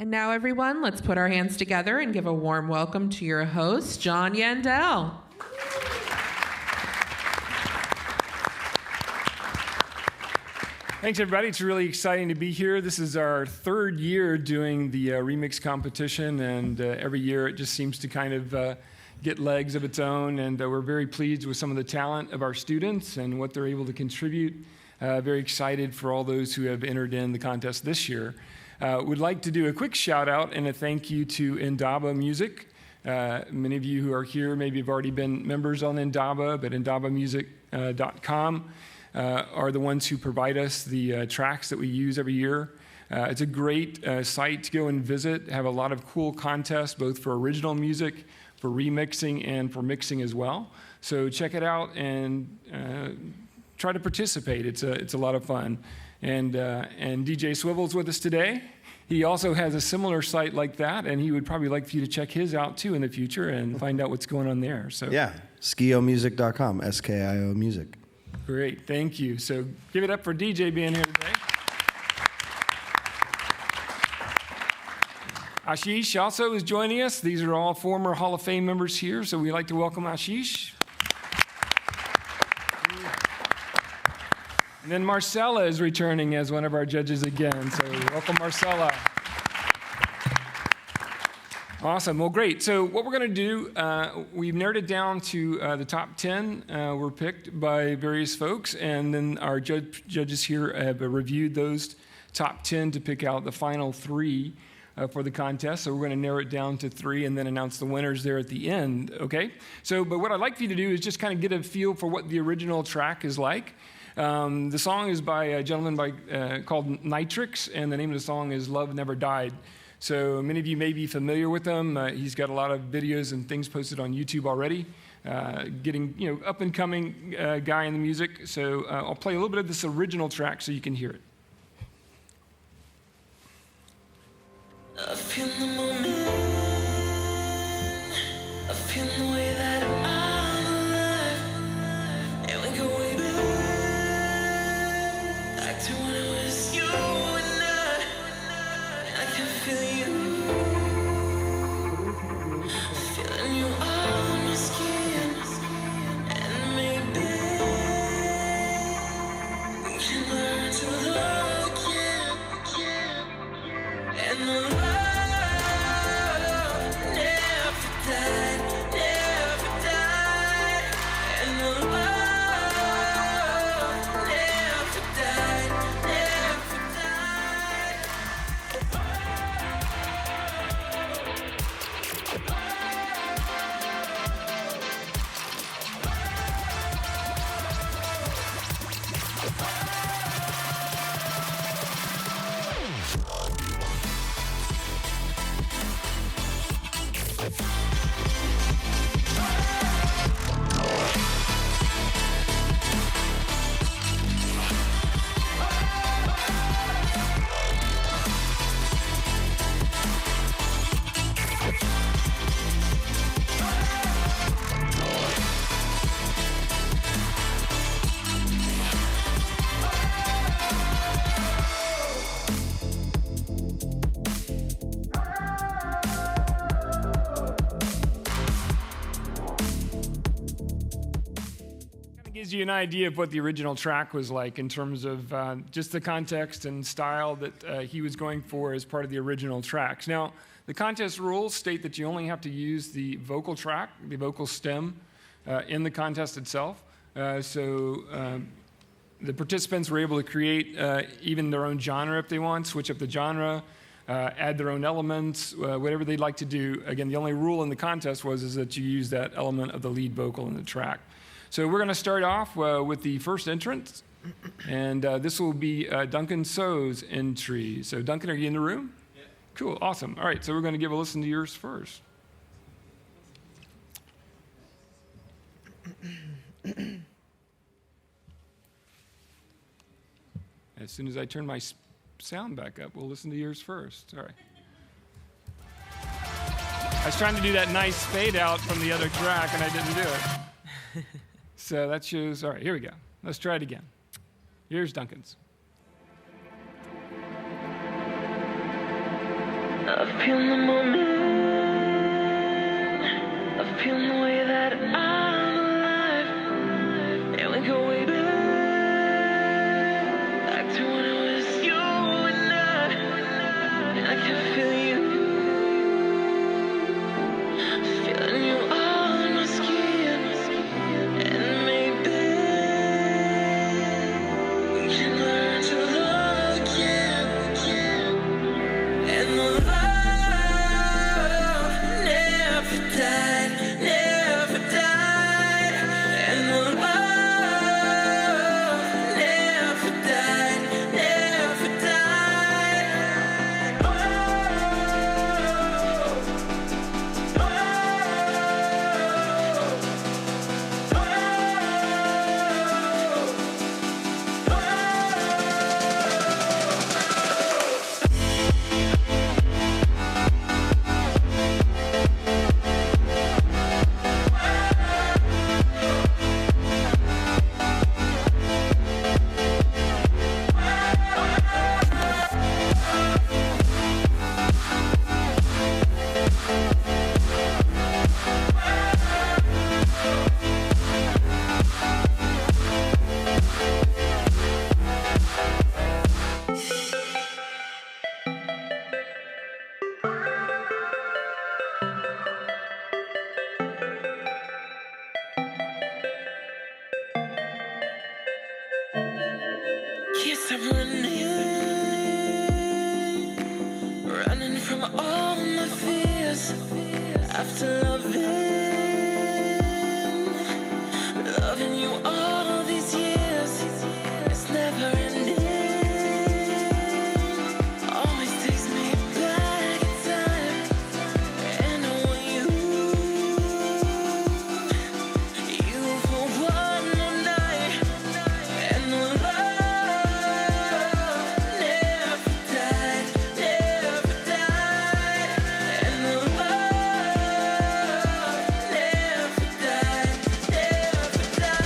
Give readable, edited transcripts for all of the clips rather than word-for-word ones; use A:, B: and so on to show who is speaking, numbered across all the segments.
A: And now, everyone, let's put our hands together and give a warm welcome to your host, John Yandell.
B: Thanks, everybody. It's really exciting to be here. This is our third year doing the remix competition, and every year it just seems to kind of get legs of its own, and we're very pleased with some of the talent of our students and what they're able to contribute. Very excited for all those who have entered in the contest this year. Would like to do a quick shout out and a thank you to Indaba Music. Many of you who are here maybe have already been members on Indaba, but indabamusic.com are the ones who provide us the tracks that we use every year. It's a great site to go and visit, have a lot of cool contests, both for original music, for remixing, and for mixing as well. So check it out and try to participate. It's a lot of fun. And DJ Swivel's with us today. He also has a similar site like that, and he would probably like for you to check his out too in the future and find out what's going on there. So
C: yeah, skiomusic.com, S-K-I-O music.
B: Great, thank you. So give it up for DJ being here today. Ashish also is joining us. These are all former Hall of Fame members here, so we'd like to welcome Ashish. And then Marcella is returning as one of our judges again, so welcome, Marcella. Awesome. Well, great. So what we're going to do, we've narrowed it down to the top 10 were picked by various folks, and then our judges here have reviewed those top 10 to pick out the final 3 for the contest. So we're going to narrow it down to 3 and then announce the winners there at the end, okay? So, but what I'd like for you to do is just kind of get a feel for what the original track is like. The song is by a gentleman called Nitrix, and the name of the song is Love Never Died. So many of you may be familiar with him. He's got a lot of videos and things posted on YouTube already. Getting, up and coming guy in the music. So I'll play a little bit of this original track so you can hear it.
D: I feel the moment. I feel the way that I'm alive, and we go way back to when it was you and I can feel you, feeling you on my skin, and maybe we can learn to love again, and the love never died, and the love never died.
B: Gives you an idea of what the original track was like in terms of just the context and style that he was going for as part of the original tracks. Now, the contest rules state that you only have to use the vocal track, the vocal stem, in the contest itself. So the participants were able to create even their own genre if they want, switch up the genre, add their own elements, whatever they'd like to do. Again, the only rule in the contest is that you use that element of the lead vocal in the track. So we're going to start off with the first entrant, and this will be Duncan So's entry. So Duncan, are you in the room? Yeah. Cool, awesome. All right, so we're going to give a listen to yours first. As soon as I turn my sound back up, we'll listen to yours first. All right. I was trying to do that nice fade out from the other track, and I didn't do it. So that shows, all right, here we go. Let's try it again. Here's Duncan's.
D: I feel the moment. I feel the way that I'm alive. And we go way back to when it was you and I can feel you. Feeling you on my skin. And maybe we can learn to love again. And the love never died, never died. And the love never died, never died. Oh, can't stop running from all my fears. After loving you all these years, it's never ending. Always takes me back in time, and I want you for one more night. And the love never died, never died. And the love never died, never died.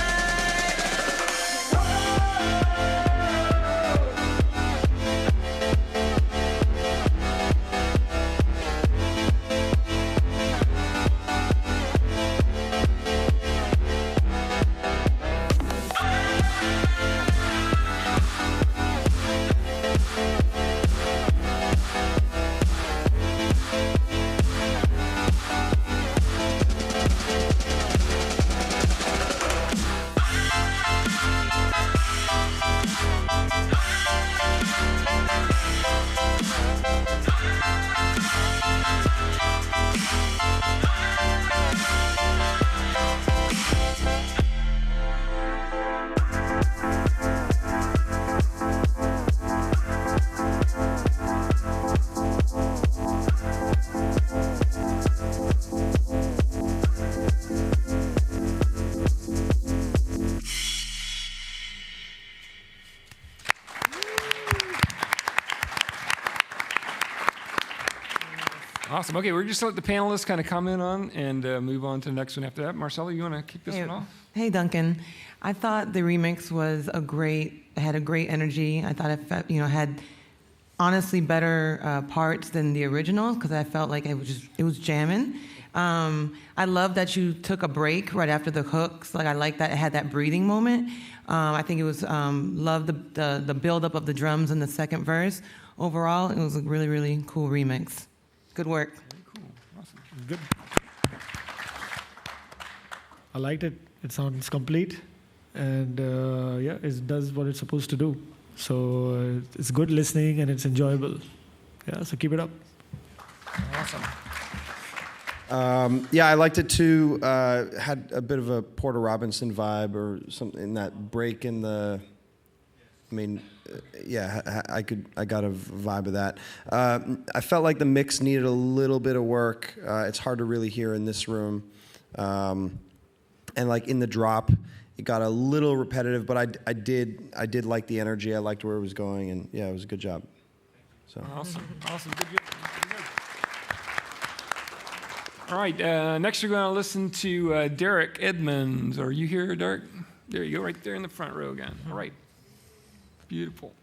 B: Awesome. Okay, we're just going to let the panelists kind of comment on and move on to the next one after that. Marcella, you want to kick this one off?
E: Hey, Duncan. I thought the remix was had a great energy. I thought it had honestly better parts than the original because I felt like it was jamming. I love that you took a break right after the hooks. Like I like that it had that breathing moment. I think it was love the build-up of the drums in the second verse. Overall, it was a really, really cool remix. Good work.
B: Very cool. Awesome.
F: Good. I liked it. It sounds complete, and it does what it's supposed to do. So it's good listening and it's enjoyable. Yeah, so keep it up.
B: Awesome.
C: I liked it too. Had a bit of a Porter Robinson vibe or something in that break in the. I mean, I got a vibe of that. I felt like the mix needed a little bit of work. It's hard to really hear in this room, and like in the drop, it got a little repetitive. But I did like the energy. I liked where it was going, and yeah, it was a good job. So
B: awesome. Good. All right, next we're going to listen to Derek Edmonds. Are you here, Derek? There you go, right there in the front row again. All right. Beautiful.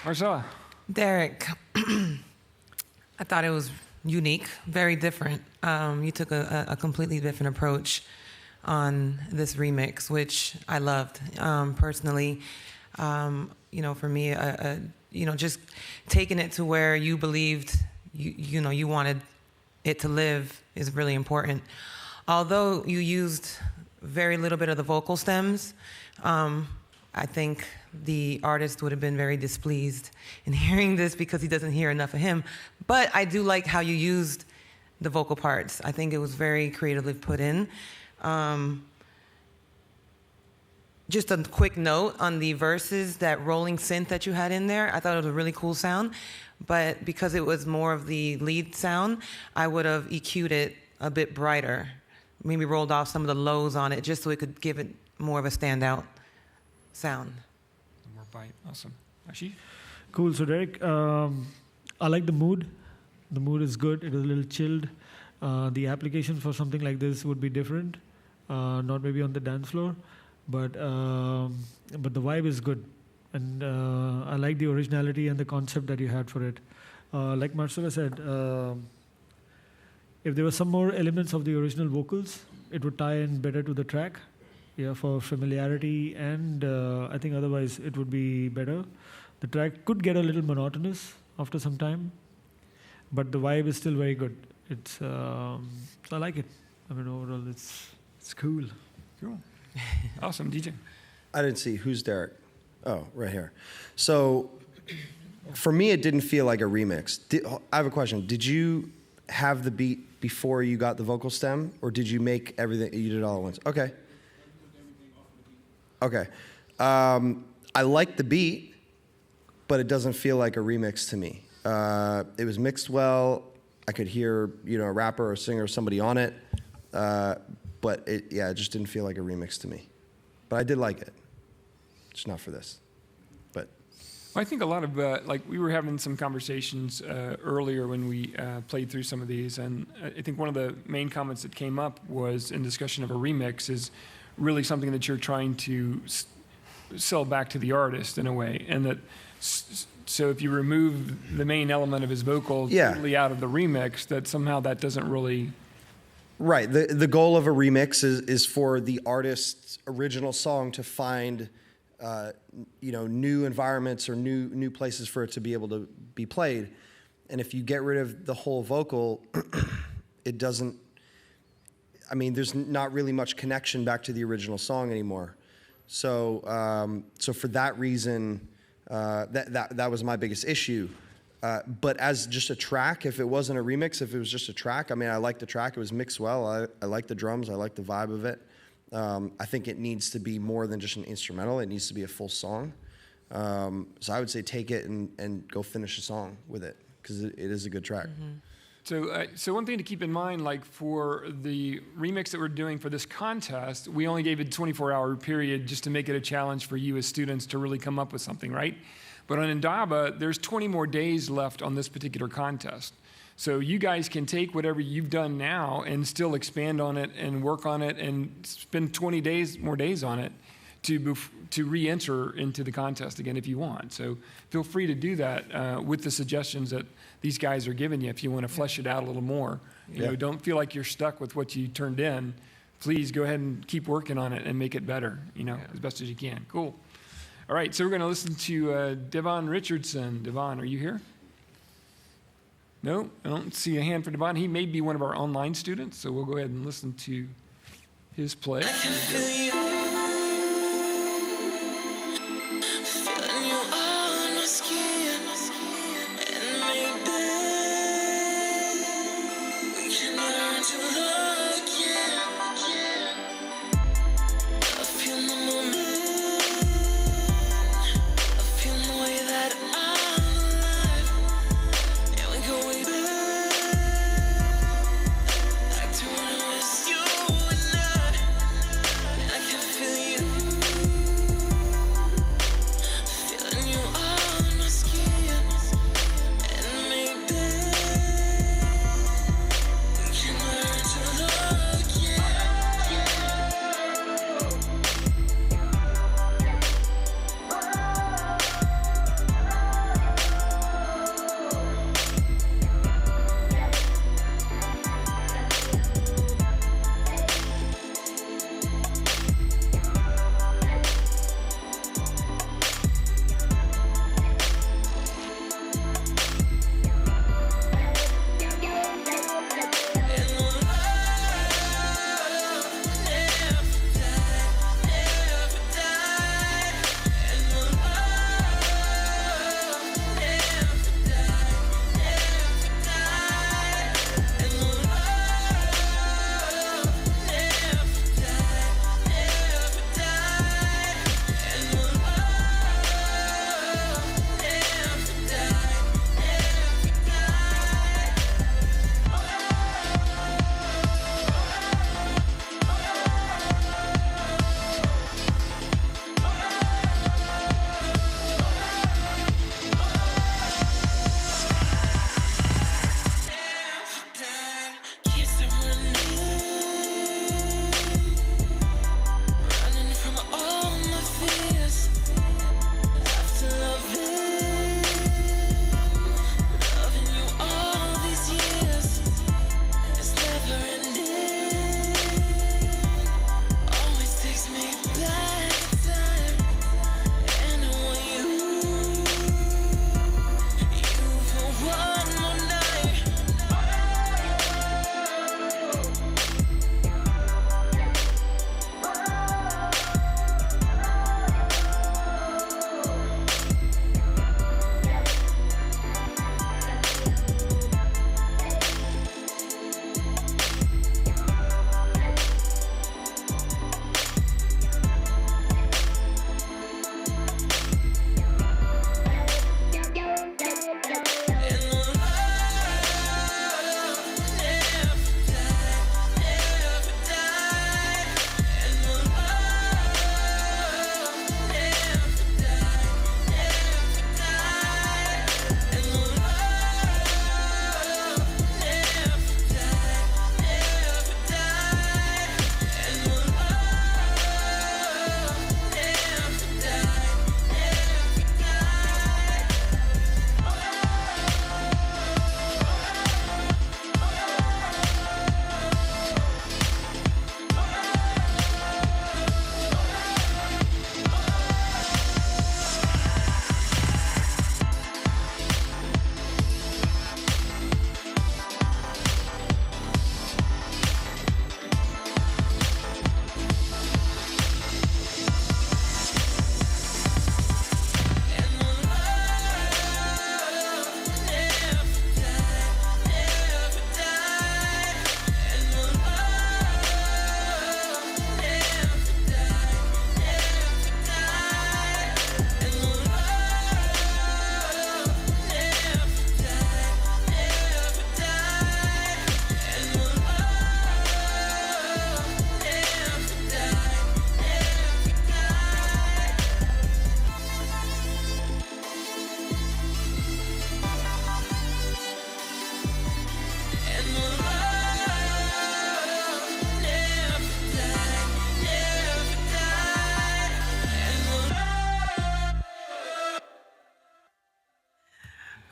B: Marcella.
E: Derek, I thought it was unique, very different. You took a completely different approach on this remix, which I loved personally. For me, just taking it to where you believed you wanted it to live is really important. Although you used very little bit of the vocal stems, I think the artist would have been very displeased in hearing this because he doesn't hear enough of him. But I do like how you used the vocal parts. I think it was very creatively put in. Just a quick note on the verses, that rolling synth that you had in there, I thought it was a really cool sound. But because it was more of the lead sound, I would have EQ'd it a bit brighter. Maybe rolled off some of the lows on it just so it could give it more of a standout sound.
B: More bite. Awesome. Ashish?
F: Cool. So Derek, I like the mood. The mood is good. It is a little chilled. The application for something like this would be different. Not maybe on the dance floor, but the vibe is good. And I like the originality and the concept that you had for it. Like Marcella said, if there were some more elements of the original vocals, it would tie in better to the track. Yeah, for familiarity, and I think otherwise it would be better. The track could get a little monotonous after some time, but the vibe is still very good. It's I like it. I mean, overall, it's cool.
B: Cool. Awesome, DJ.
C: I didn't see. Who's Derek? Oh, right here. So for me, it didn't feel like a remix. I have a question. Did you have the beat before you got the vocal stem, or did you make everything, you did it all at once? Okay. Okay. I like the beat, but it doesn't feel like a remix to me. It was mixed well. I could hear, a rapper or a singer or somebody on it. But it just didn't feel like a remix to me. But I did like it. Just not for this. But
B: Well, I think a lot of, we were having some conversations earlier when we played through some of these, and I think one of the main comments that came up was in discussion of a remix is really something that you're trying to sell back to the artist in a way, and that so if you remove the main element of his vocals totally out of the remix, that somehow that doesn't really...
C: Right. The goal of a remix is for the artist's original song to find new environments or new places for it to be able to be played. And if you get rid of the whole vocal, it doesn't, there's not really much connection back to the original song anymore. So for that reason, that was my biggest issue. But as just a track, if it wasn't a remix, if it was just a track, I liked the track. It was mixed well. I liked the drums. I liked the vibe of it. I think it needs to be more than just an instrumental. It needs to be a full song. So I would say take it and go finish a song with it, because it is a good track.
B: Mm-hmm. So one thing to keep in mind, for the remix that we're doing for this contest, we only gave it a 24-hour period just to make it a challenge for you as students to really come up with something, right? But on Indaba, there's 20 more days left on this particular contest. So you guys can take whatever you've done now and still expand on it and work on it and spend 20 more days on it to re-enter into the contest again if you want. So feel free to do that with the suggestions that these guys are giving you if you want to flesh it out a little more. You know, don't feel like you're stuck with what you turned in. Please go ahead and keep working on it and make it better, as best as you can. Cool. All right, so we're going to listen to Devon Richardson. Devon, are you here? No, I don't see a hand for Devon. He may be one of our online students, so we'll go ahead and listen to his play.
D: I can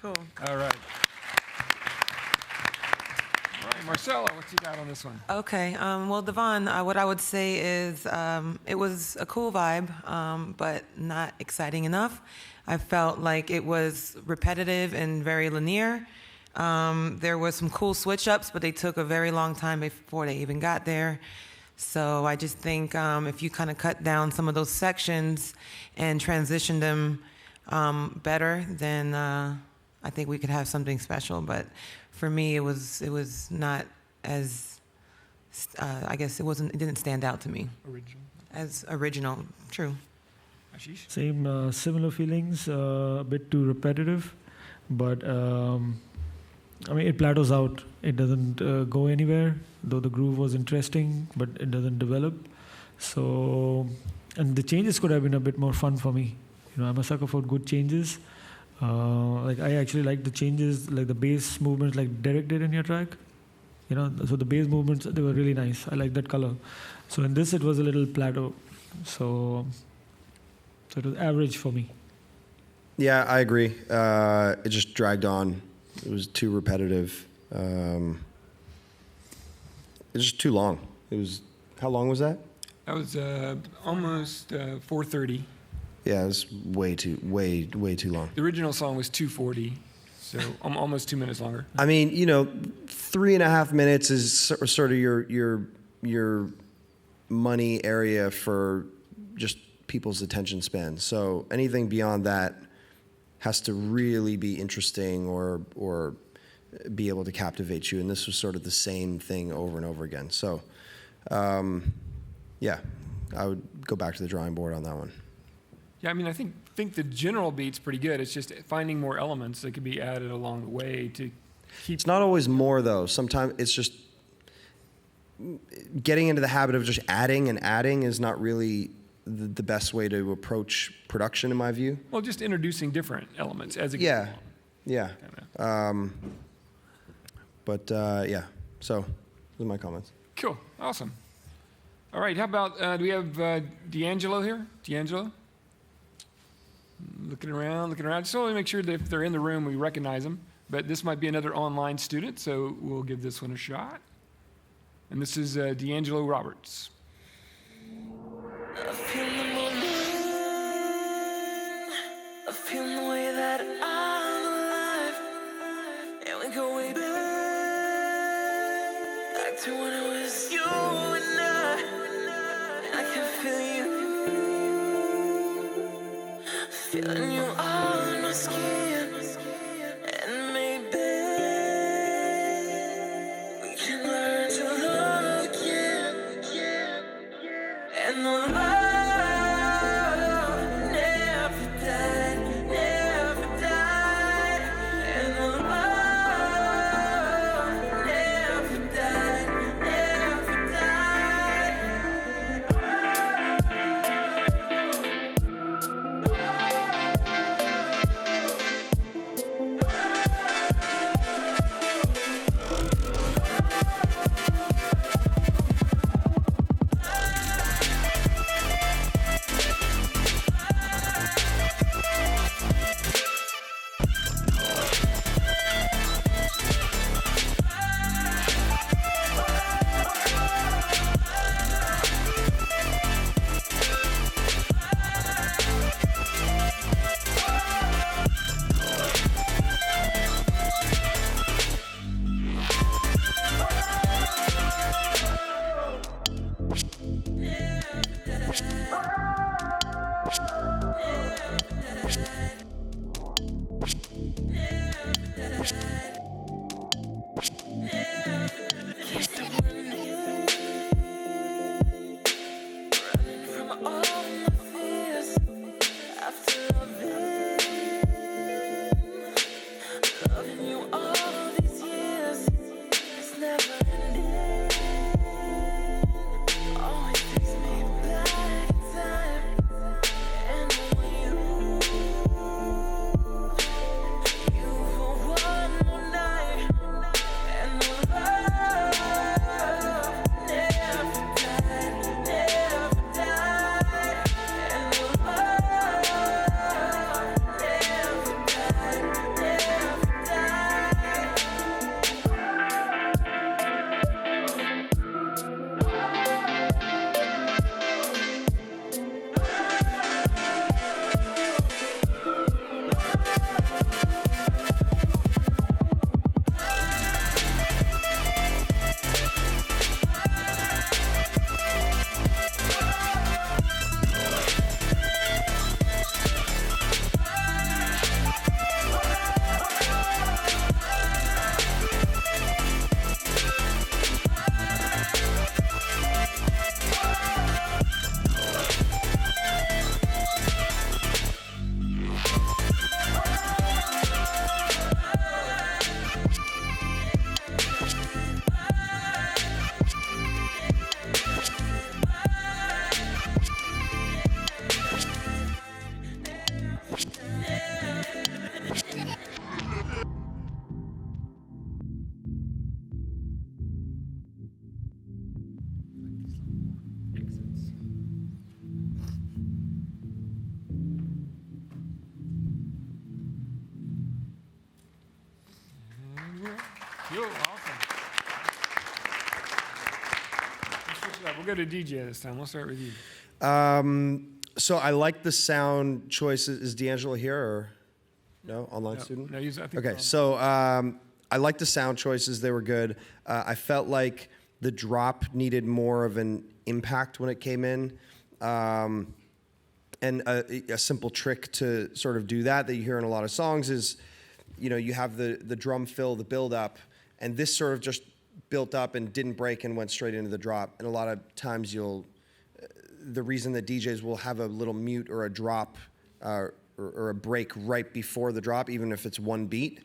E: Cool.
B: All right. All right, Marcella, what you got on this one?
E: Okay. Well, Devon, what I would say is it was a cool vibe, but not exciting enough. I felt like it was repetitive and very linear. There were some cool switch-ups, but they took a very long time before they even got there. So I just think if you kind of cut down some of those sections and transition them better, then I think we could have something special. But for me, it was not as I guess it didn't stand out to me as original. True.
B: Ashish?
F: Same, similar feelings, a bit too repetitive, but I mean, it plateaus out. It doesn't go anywhere, though the groove was interesting, but it doesn't develop. So, and the changes could have been a bit more fun for me. You know, I'm a sucker for good changes. Like I actually like the changes, like the bass movements, like Derek did in your track. You know, so the bass movements, they were really nice. I like that color. So in this, it was a little plateau. So it was average for me.
C: Yeah, I agree. It just dragged on. It was too repetitive. It was just too long. How long was that?
B: That was almost 4:30.
C: Yeah, it was way too long.
B: The original song was 2:40, so almost 2 minutes longer.
C: I mean, 3.5 minutes is sort of your money area for just people's attention span. So anything beyond that has to really be interesting or be able to captivate you. And this was sort of the same thing over and over again. So, yeah, I would go back to the drawing board on that one.
B: Yeah, I mean, I think the general beat's pretty good. It's just finding more elements that could be added along the way to keep.
C: It's not always more, though. Sometimes it's just getting into the habit of just adding and adding is not really the best way to approach production, in my view.
B: Well, just introducing different elements as it goes
C: Yeah,
B: along.
C: yeah.
B: Kinda.
C: But yeah, so those are my comments.
B: Cool, awesome. All right, how about, do we have D'Angelo here? D'Angelo? Looking around. Just want to make sure that if they're in the room, we recognize them. But this might be another online student, so we'll give this one a shot. And this is D'Angelo Roberts.
D: I feel the moment. I feel the way that I'm alive. And we go way back to when it was you and I can feel you. Feeling you on my skin. And maybe we can learn to love again. And the love never died. And the love never died.
B: We'll go to DJ this time. We'll start with you.
C: So I like the sound choices. Is D'Angelo here or no? Online student?
B: No, he's, I think.
C: Okay, so I like the sound choices. They were good. I felt like the drop needed more of an impact when it came in. And a simple trick to sort of do that you hear in a lot of songs is, you have the drum fill, the build up, and this sort of just built up and didn't break and went straight into the drop. And a lot of times the reason that DJs will have a little mute or a drop or a break right before the drop, even if it's one beat,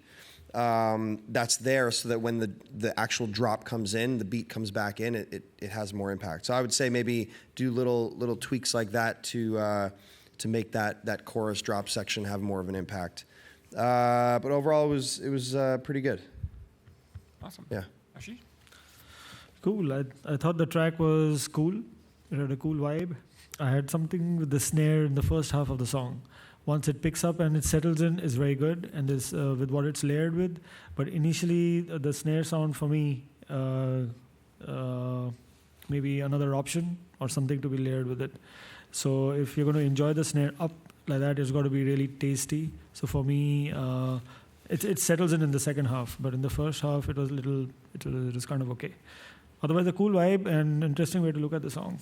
C: that's there so that when the actual drop comes in, the beat comes back in, it has more impact. So I would say maybe do little tweaks like that to make that chorus drop section have more of an impact. But overall, it was pretty good.
B: Awesome.
C: Yeah.
B: Ashish?
F: Cool. I thought the track was cool. It had a cool vibe. I had something with the snare in the first half of the song. Once it picks up and it settles in, is very good, and is with what it's layered with. But initially, the snare sound for me, maybe another option or something to be layered with it. So if you're going to enjoy the snare up like that, it's got to be really tasty. So for me, it settles in the second half, but in the first half, it was kind of okay. Otherwise, a cool vibe and interesting way to look at the song.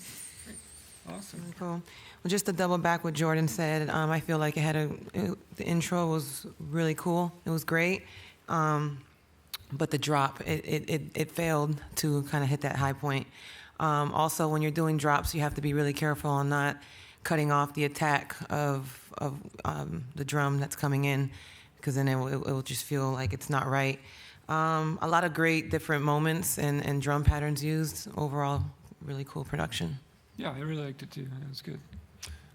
B: Awesome.
E: Cool. Well, just to double back what Jordan said, I feel like the intro was really cool. It was great. But the drop, it failed to kind of hit that high point. Also, when you're doing drops, you have to be really careful on not cutting off the attack of the drum that's coming in, because then it will just feel like it's not right. A lot of great different moments and drum patterns used. Overall, really cool production.
B: Yeah, I really liked it too. It was good.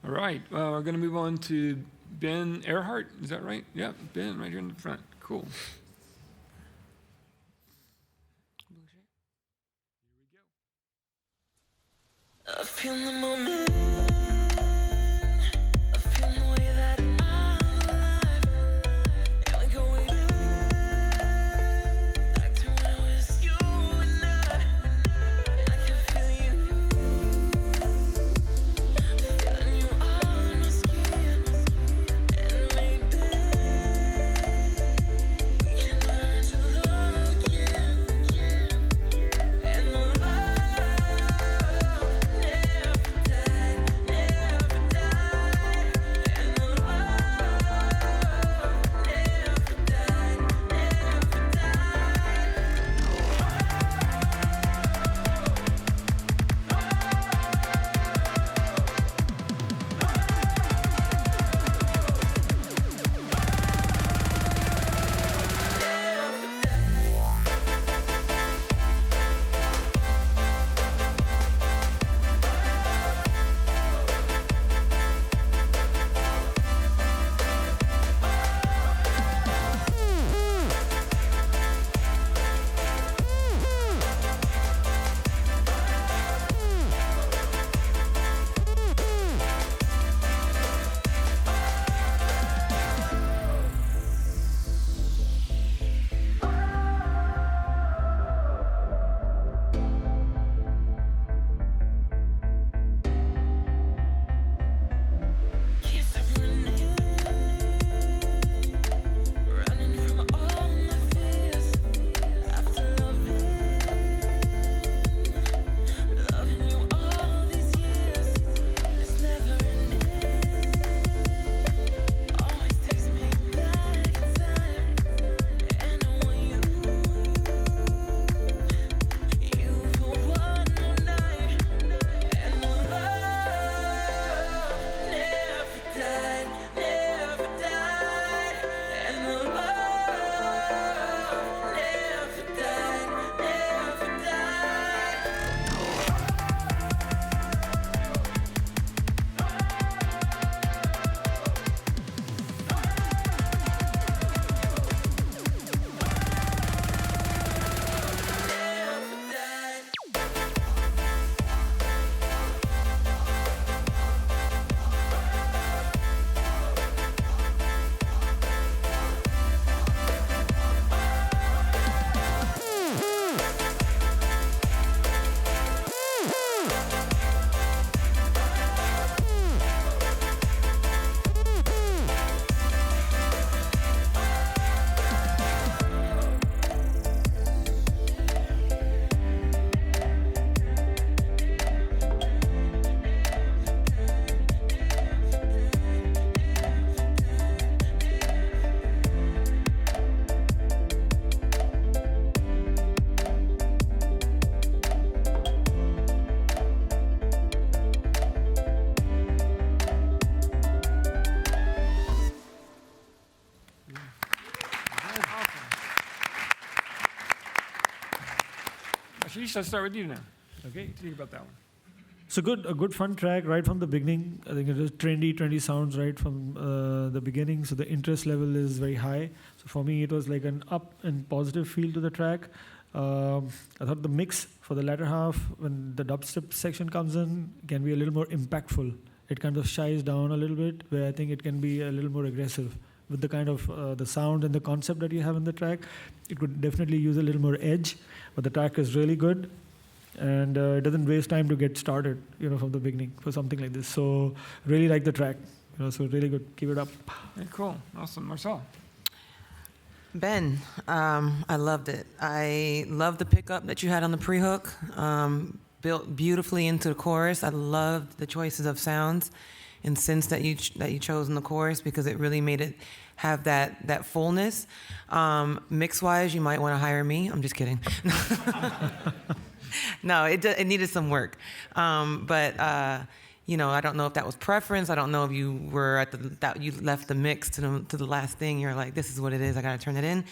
B: All right, we're going to move on to Ben Earhart. Is that right? Yeah, Ben, right here in the front. Cool.
D: I feel the moment. I feel the way that I'm alive. And we go way back to when it was you and I. And I can feel you. Feeling you on my skin. And maybe we can learn to love again. And the love never dies.
B: Ashish, let's start with you now.
F: Okay.
B: What do you think about that one?
F: So a good fun track right from the beginning. I think it is trendy sounds right from the beginning. So the interest level is very high. So for me, it was like an up and positive feel to the track. I thought the mix for the latter half, when the dubstep section comes in, can be a little more impactful. It kind of shies down a little bit, where I think it can be a little more aggressive with the kind of the sound and the concept that you have in the track. It could definitely use a little more edge, but the track is really good. And it doesn't waste time to get started, from the beginning for something like this. So really like the track, so really good. Keep it up.
B: Yeah, cool. Awesome. Marcella.
E: Ben, I loved it. I loved the pickup that you had on the pre-hook, built beautifully into the chorus. I loved the choices of sounds and synths that you chose in the chorus, because it really made it have that fullness. Mix-wise, you might want to hire me. I'm just kidding. No, it needed some work. But I don't know if that was preference. I don't know if you were you left the mix to the last thing. You're like, this is what it is. I got to turn it in.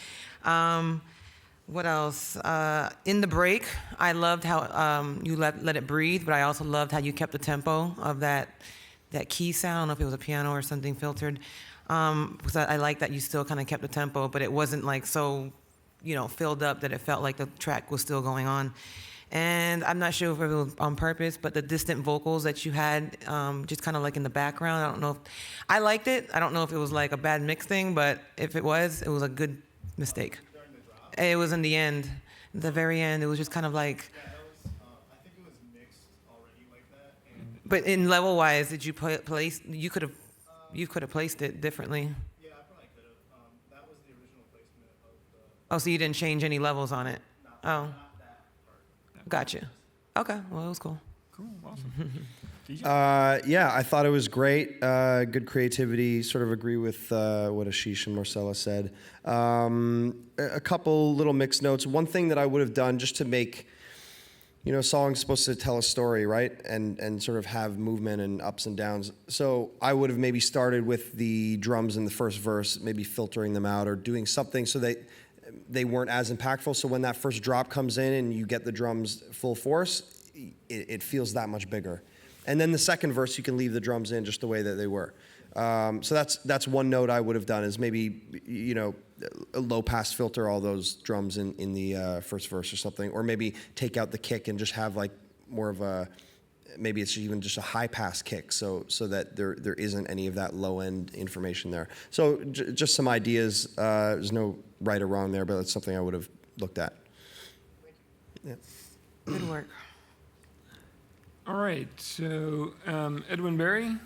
E: What else? In the break, I loved how you let it breathe, but I also loved how you kept the tempo of that key sound. I don't know if it was a piano or something filtered. Because I like that you still kind of kept the tempo, but it wasn't like so, filled up that it felt like the track was still going on. And I'm not sure if it was on purpose, but the distant vocals that you had, just kind of like in the background, I don't know if I liked it. I don't know if it was like a bad mix thing, but if it was a good mistake. It was in the end, the very end. It was just kind of like.
G: Yeah, that was. I think it was mixed already like that.
E: But in level wise, did you place? You could have placed it differently.
G: Yeah, I probably could have. That was the original placement of the.
E: Oh, so you didn't change any levels on it?
G: Not
E: Oh.
G: that part.
E: Gotcha. Okay, well, it was cool.
B: Cool. Awesome. DJ?
C: Yeah, I thought it was great. Good creativity. Sort of agree with what Ashish and Marcella said. A couple little mixed notes. One thing that I would have done just to make, a song's supposed to tell a story, right? And sort of have movement and ups and downs. So I would have maybe started with the drums in the first verse, maybe filtering them out or doing something so they weren't as impactful. So when that first drop comes in and you get the drums full force, it feels that much bigger. And then the second verse, you can leave the drums in just the way that they were. So that's one note I would have done, is maybe, a low pass filter all those drums in the first verse or something, or maybe take out the kick and just have like more of a, maybe it's even just a high pass kick, so that there isn't any of that low end information there. So just some ideas. There's no right or wrong there, but that's something I would have looked at. Yeah.
E: Good work.
B: All right. So Edwin Berry.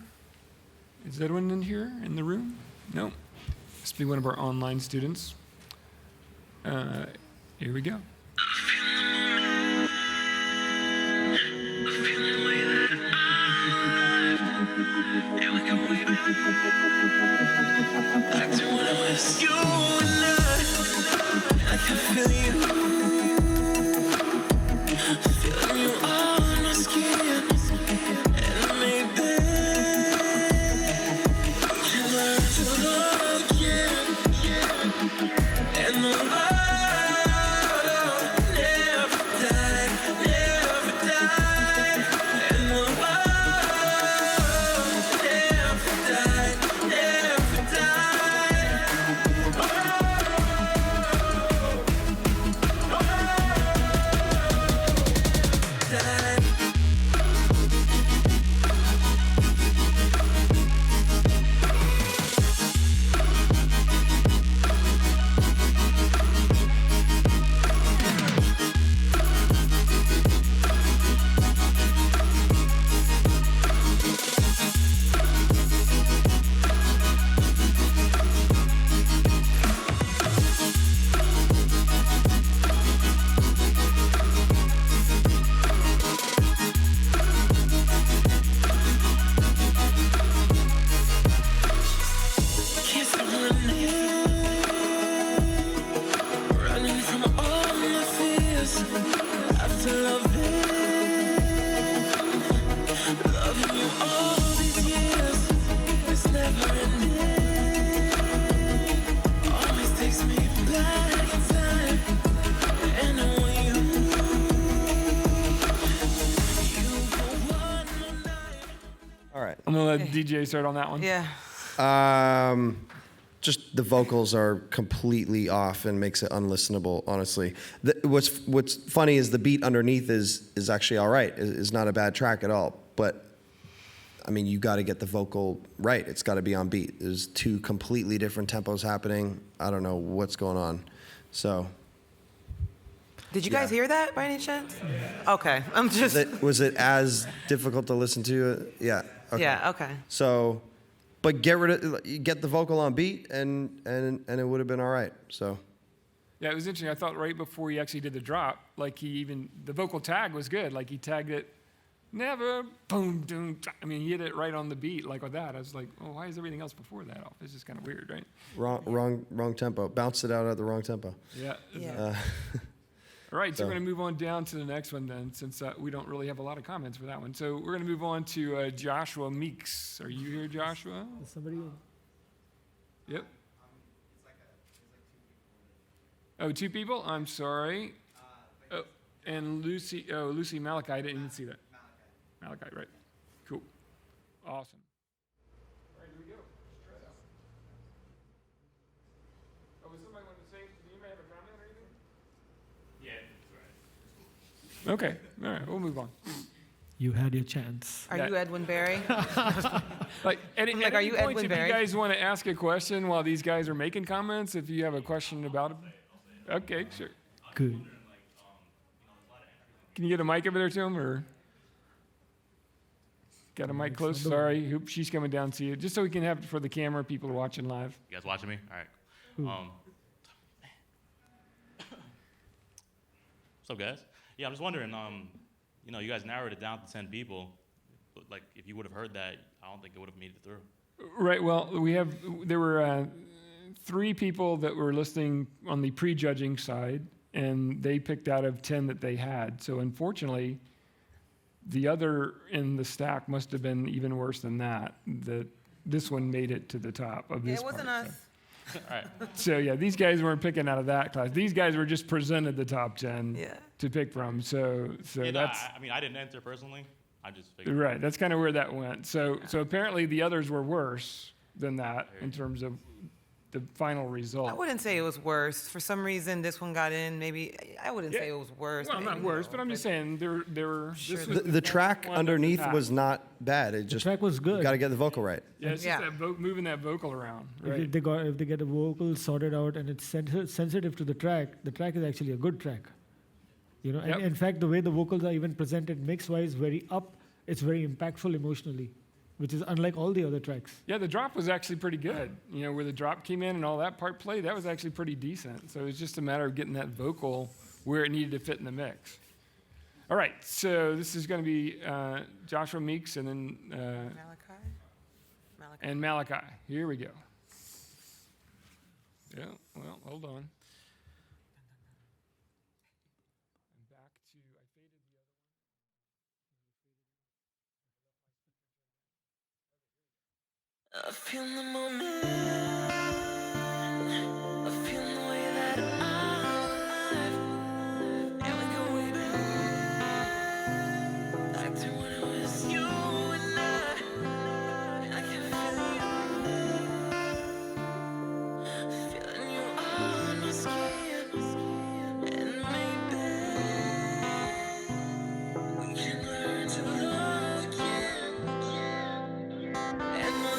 B: Is Edwin in here in the room? No. Must be one of our online students. Here we go.
D: I can feel you on my skin, and maybe you learn to love again, and the love never died, and the love never died.
B: I'm gonna let DJ start on that one.
E: Yeah.
C: Just the vocals are completely off and makes it unlistenable, honestly. What's funny is the beat underneath is actually all right. Is not a bad track at all. But I mean, you got to get the vocal right. It's got to be on beat. There's two completely different tempos happening. I don't know what's going on. So.
E: Did you guys hear that by any chance? Okay, I'm just.
C: Was it as difficult to listen to? Yeah. Okay.
E: Yeah. Okay.
C: So, but get the vocal on beat, and it would have been all right. So.
B: Yeah, it was interesting. I thought right before he actually did the drop, like the vocal tag was good. Like he tagged it, never, boom, doom. I mean, he hit it right on the beat, like with that. I was like, oh, why is everything else before that off? It's just kind of weird, right?
C: Wrong tempo. Bounced it out at the wrong tempo.
B: Yeah.
E: Yeah.
B: All right, so we're going to move on down to the next one then, since we don't really have a lot of comments for that one. So we're going to move on to Joshua Meeks. Are you here, Joshua?
F: Is somebody?
B: Yep. Oh, two people? I'm sorry. Oh, and Lucy Malachi. I didn't even see that. Malachi, right. Cool. Awesome. All right, here we go. Let's try it out. Oh, was somebody want to say, do you have a comment or anything? Yeah, okay, all right, we'll move on.
F: You had your chance.
E: Are you Edwin Barry?
B: Like,
E: are you Edwin
B: if
E: Barry?
B: you guys want to ask a question while these guys are making comments, if you have a question about it. Okay, sure.
F: Good.
B: Can you get a mic over there to him, or? Got a mic close? Sorry, she's coming down to you. Just so we can have it for the camera, people watching live.
H: You guys watching me? All right. What's up, guys? Yeah, I'm just wondering, you guys narrowed it down to 10 people. But, like, if you would have heard that, I don't think it would have made it through.
B: Right, well, there were 3 people that were listening on the prejudging side, and they picked out of 10 that they had. So unfortunately, the other in the stack must have been even worse than that. This one made it to the top of this
E: It wasn't
B: part,
E: us.
H: All right.
B: So yeah, these guys weren't picking out of that class. These guys were just presented the top 10 to pick from. So
H: Yeah,
B: that's
H: I mean, I didn't enter personally. I just figured.
B: right. That's kind of where that went. So apparently the others were worse than that in terms of the final result.
E: I wouldn't say it was worse. For some reason, this one got in. Maybe I wouldn't say it was worse.
B: Well, not worse, but I'm just saying there were.
E: Sure.
B: This was
C: The track
B: one
C: underneath
B: at the top.
C: was not bad. It
F: The
C: just
F: track was good.
C: got to get the vocal right.
B: Yeah, it's just that moving that vocal around. Right.
F: If they get the vocal sorted out and it's sensitive to the track is actually a good track. And
B: Yep.
F: in fact, the way the vocals are even presented mix-wise, very up, it's very impactful emotionally, which is unlike all the other tracks.
B: Yeah, the drop was actually pretty good. Where the drop came in and all that part played, that was actually pretty decent. So it was just a matter of getting that vocal where it needed to fit in the mix. All right, so this is going to be Joshua Meeks and then Malachi. Here we go. Yeah, well, hold on. I'm back to, I faded the other one.
D: I feel the moment. I feel the way that I'm alive. And we go way back to when it was you and I. And I can feel you on my skin. And maybe we can learn to love again. And the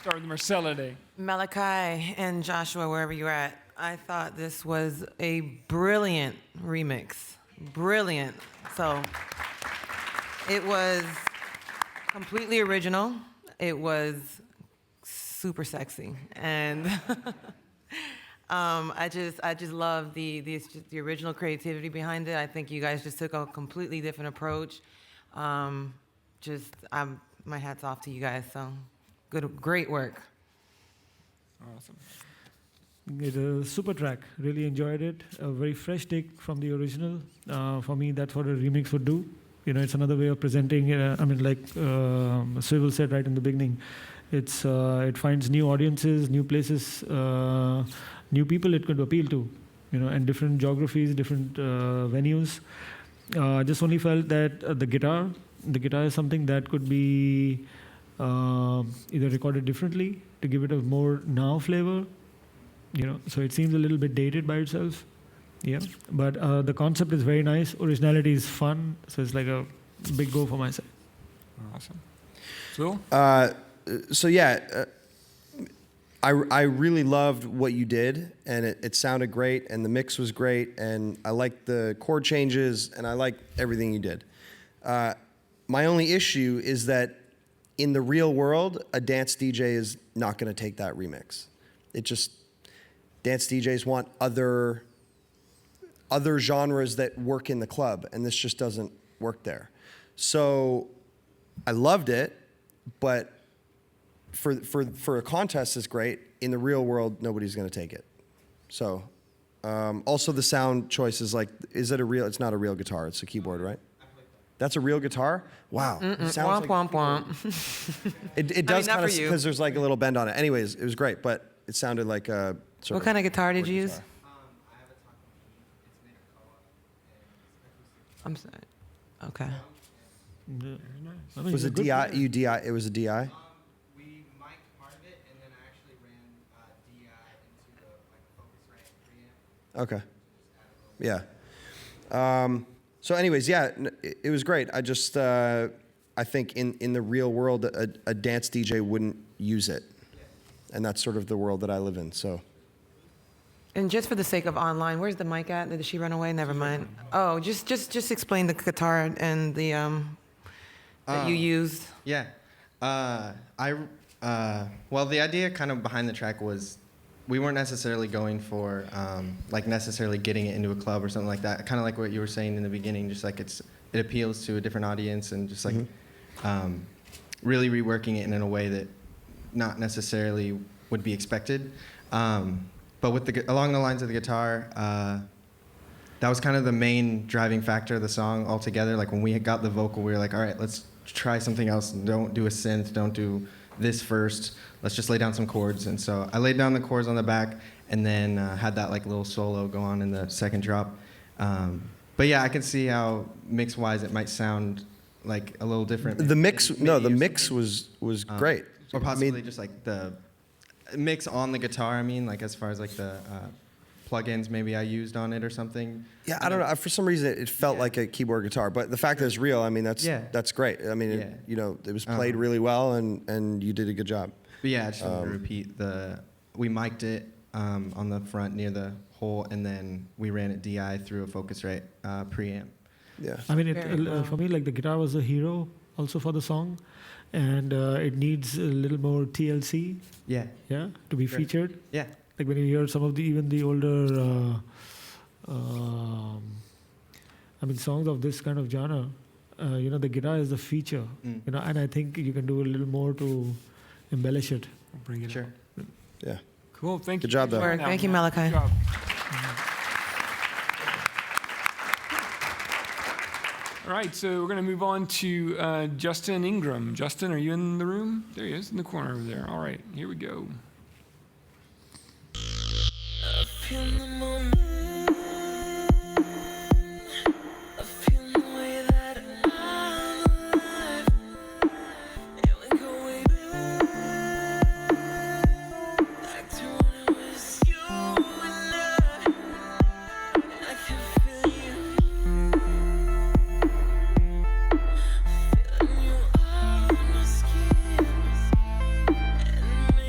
B: start with Marcella today.
E: Malachi and Joshua, wherever you're at, I thought this was a brilliant remix. Brilliant. So it was completely original. It was super sexy, and I just love the original creativity behind it. I think you guys just took a completely different approach. My hat's off to you guys. So great work.
B: Awesome.
F: It's a super track. Really enjoyed it. A very fresh take from the original. For me, that's what a remix would do. You know, it's another way of presenting. Like Swivel said right in the beginning, it finds new audiences, new places, new people it could appeal to. You know, and different geographies, different venues. Just only felt that the guitar is something that could be either recorded differently to give it a more now flavor. You know, so it seems a little bit dated by itself. Yeah, but the concept is very nice. Originality is fun, so it's like a big go for my side.
B: Awesome. So?
C: I really loved what you did, and it sounded great, and the mix was great, and I liked the chord changes, and I liked everything you did. My only issue is that in the real world, a dance DJ is not going to take that remix. Dance DJs want other genres that work in the club, and this just doesn't work there. So I loved it, but for a contest it's great. In the real world, nobody's going to take it. So also the sound choice is like, it's not a real guitar, it's a keyboard, right? That's a real guitar? Wow. It sounds
E: Womp,
C: like
E: womp, womp.
C: It does
E: not
C: kind of,
E: for you.
C: because there's like a little bend on it. Anyways, it was great, but it sounded like a sort
E: What kind of guitar did you use?
G: I have a talk machine. It's made of koa and it's acoustic.
E: I'm sorry. Okay.
F: I mean,
C: Was
F: it's
C: it
F: a good
C: DI?
F: player.
C: You DI? It was a DI?
G: We mic'd part of it, and then I actually ran DI into the Focusrite preamp.
C: Okay. Yeah. So anyways, yeah, it was great. I just, I think in the real world, a dance DJ wouldn't use it. And that's sort of the world that I live in, so.
E: And just for the sake of online, where's the mic at? Did she run away? Never mind. Oh, just explain the guitar and the that you used.
I: Yeah. Well, the idea kind of behind the track was we weren't necessarily going for necessarily getting it into a club or something like that. Kind of like what you were saying in the beginning, just like it appeals to a different audience and just like really reworking it in a way that not necessarily would be expected. But with along the lines of the guitar, that was kind of the main driving factor of the song altogether. Like when we got the vocal, we were like, all right, let's try something else. Don't do a synth. Don't do this first. Let's just lay down some chords. And so I laid down the chords on the back and then had that like little solo go on in the second drop. But yeah, I can see how mix-wise it might sound like a little different.
C: The mix was great.
I: Or possibly just like the mix on the guitar, I mean, like as far as like the plugins maybe I used on it or something.
C: Yeah, I don't know. For some reason, it felt like a keyboard guitar. But the fact that it's real, I mean, that's great. I mean, it was played really well, and you did a good job.
I: But yeah, I just wanted to repeat we mic'd it on the front near the hole, and then we ran it DI through a Focusrite preamp.
C: Yeah.
F: I mean, for me, like the guitar was a hero also for the song, and it needs a little more TLC.
I: Yeah.
F: Yeah, to be featured.
I: Yeah.
F: Like when you hear some of even the older, songs of this kind of genre, the guitar is the feature. And I think you can do a little more to embellish it.
B: Bring it
I: Sure.
C: Yeah.
B: Cool. Thank you.
C: Good job, though.
E: Thank you, Malachi.
B: Good job. All right, so we're going to move on to Justin Ingram. Justin, are you in the room? There he is, in the corner over there. All right, here we go.
D: I feel the moment. I feel the way that I'm alive. And we go way back to when it was you and I can feel you. Feeling you on my skin. And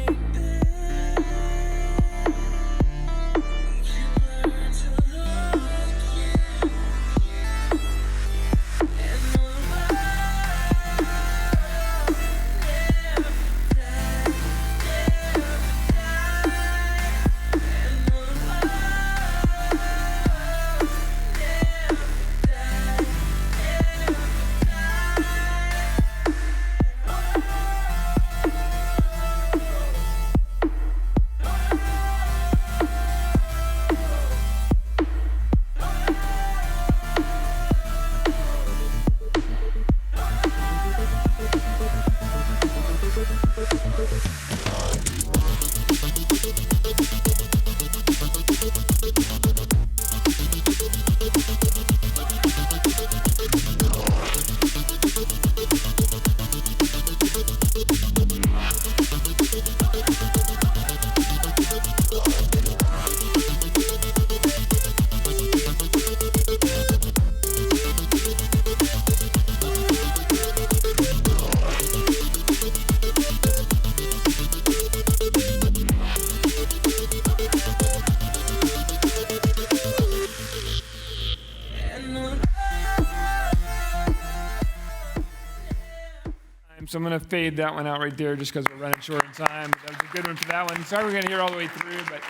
B: So I'm going to fade that one out right there just because we're running short on time. But that was a good one for that one. Sorry we're going to hear all the way through, but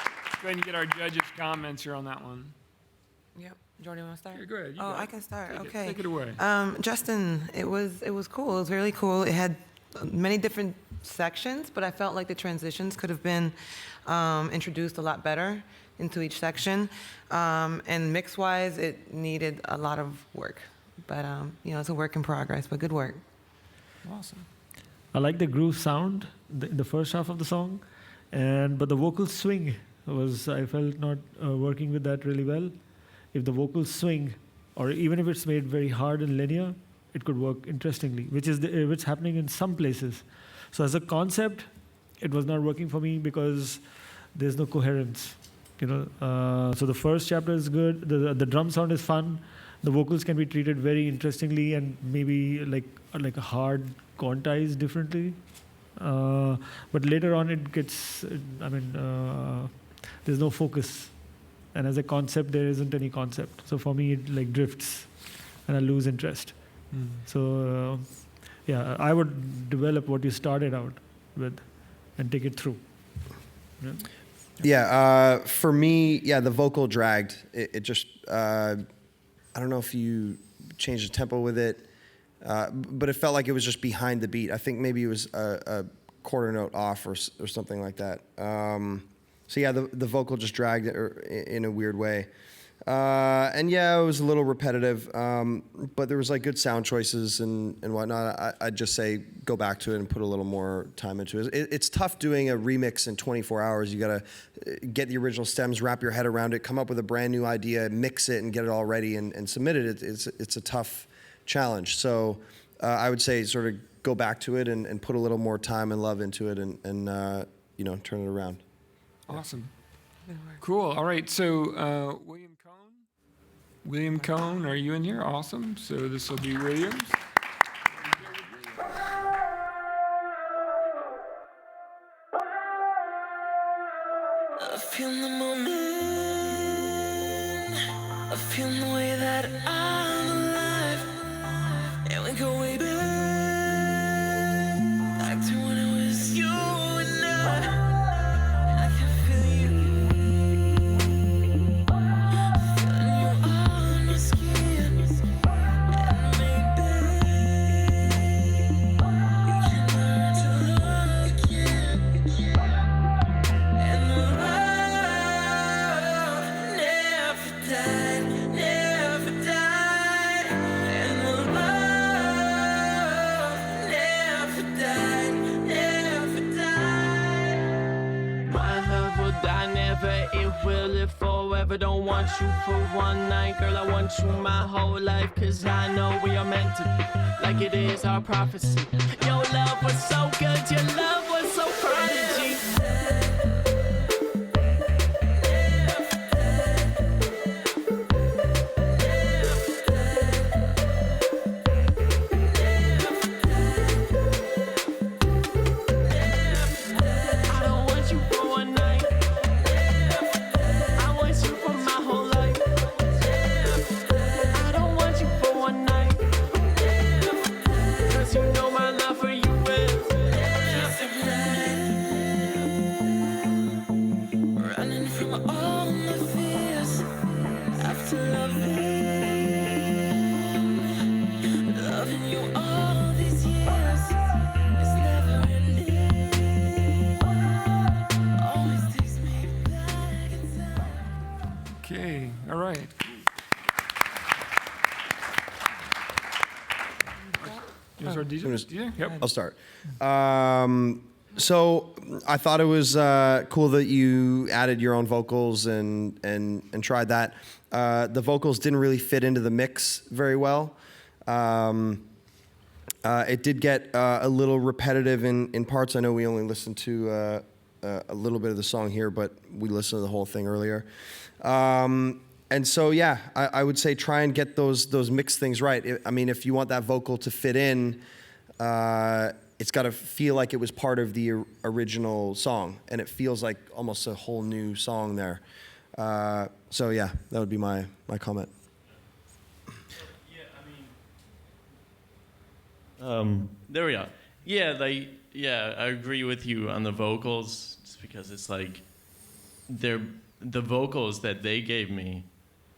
B: go ahead and get our judges' comments here on that one.
E: Yep. Jordan, want to start?
B: Yeah, go ahead. You
E: Oh,
B: got
E: I
B: it.
E: can start.
B: Take it.
E: Okay.
B: Take it away.
E: Justin, it was cool. It was really cool. It had many different sections, but I felt like the transitions could have been introduced a lot better into each section. And mix-wise, it needed a lot of work. But, it's a work in progress, but good work.
B: Awesome.
F: I like the groove sound, the first half of the song, but the vocal swing I felt not working with that really well. If the vocals swing, or even if it's made very hard and linear, it could work interestingly, which is happening in some places. So as a concept, it was not working for me because there's no coherence. So the first chapter is good. The drum sound is fun. The vocals can be treated very interestingly and maybe like a hard quantized differently. But later on, it gets. There's no focus. And as a concept, there isn't any concept. So for me, it drifts, and I lose interest. So, I would develop what you started out with, and take it through.
C: For me, the vocal dragged. It just, I don't know if you changed the tempo with it, but it felt like it was just behind the beat. I think maybe it was a quarter note off or something like that. The vocal just dragged in a weird way. It was a little repetitive, but there was good sound choices and whatnot. I'd just say go back to it and put a little more time into it. It's tough doing a remix in 24 hours. You got to get the original stems, wrap your head around it, come up with a brand new idea, mix it, and get it all ready and submit it. It's a tough challenge. So I would say sort of go back to it and put a little more time and love into it and turn it around.
B: Awesome. Cool. All right. So William Cohn, are you in here? Awesome. So this will be Williams.
D: I feel the moment. I feel the way that I'm alive. And we go way back to when it was you and I can feel you. Feeling you on my skin. And maybe we can learn to love again. And the love never died, never died. And the love never died, never died. My love will die, never, it will live forever. Don't want you for one night, girl, I want you my whole life. Cause I know we are meant to be, like it is our prophecy. Your love was so good, your love was so prodigy. I don't want you for one night. I want you for my whole life. I don't want you for one night. Cause you know my love for you is running from all my fears. After loving you all these years. It's never ending. Always takes me back in time.
B: Okay. All right. You want to start DJ? Yep.
C: I'll start. So I thought it was cool that you added your own vocals and tried that. The vocals didn't really fit into the mix very well. It did get a little repetitive in parts. I know we only listened to a little bit of the song here, but we listened to the whole thing earlier. And so, I would say try and get those mixed things right. If you want that vocal to fit in, it's got to feel like it was part of the original song, and it feels like almost a whole new song there. That would be my comment.
H: There we are.
J: I agree with you on the vocals, just because it's like the vocals that they gave me